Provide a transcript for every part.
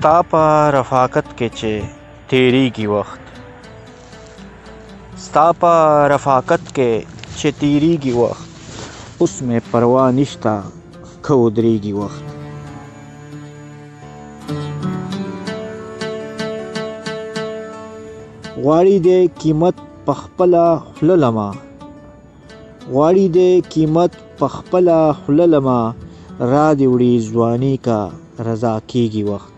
ستا په رفاقت کې چې تیریږي وخت، ستا په رفاقت کې چې تیریږي وخت، اوس مې پروا نشته که ودرېږي وخت. غواړي دې قیمت په خپله خوله لمه، غواړي دې قیمت په خپله خوله لمه، را دې وړي ځواني که رضا کېږي وخت.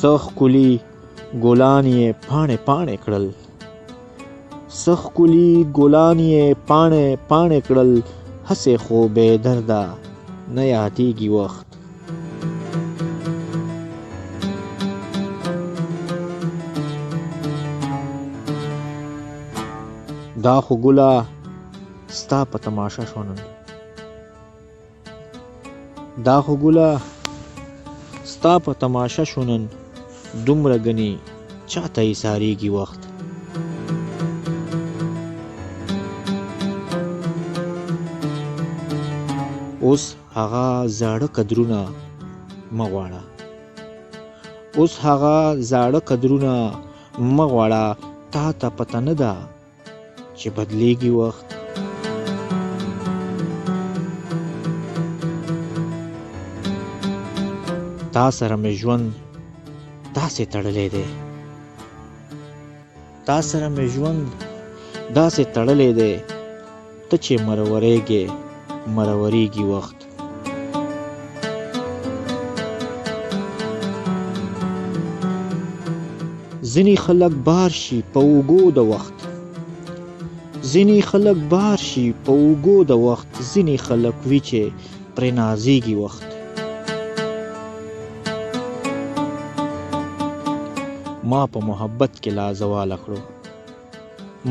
څه ښکلي ګلان یې پاڼې پاڼې کړل، څه ښکلي ګلان یې پاڼې پاڼې کړل، هسې خو بې درده نه یادېږي وخت. دا خو ګله ستا په تماشه شو نن، دا خو ګله ستا په تماشه شو نن، دومره ګنې چاته ایسارېږي وخت. اوس هغه زاړه قدرونه مه غواړه، اوس هغه زاړه قدرونه مه غواړه، تا ته پته نه ده چې بدلیږي وخت. تا سره مې ژوند داسې تړلی دی، تا سره مې ژوند داسې تړلی دی، ته چې مرورېږې مرورېږي وخت. ځینې خلک بار شي په اوږو د وخت، ځینې خلک بار شي په اوږو د وخت، ځینې خلک وي چې پرې نازېږي وخت. ما په محبت کې لازواله کړو،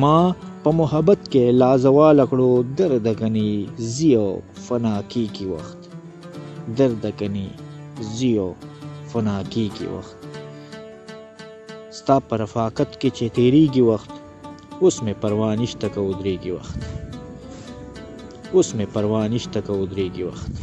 ما په محبت کې لازواله کړو، درد غني زی او فنا کېږي وخت، درد غني زی او فنا کېږي وخت. ستا په رفاقت کې چې تیریږي وخت، اوس مې پروا نشته که ودرېږي وخت، اوس مې پروا نشته که ودرېږي وخت.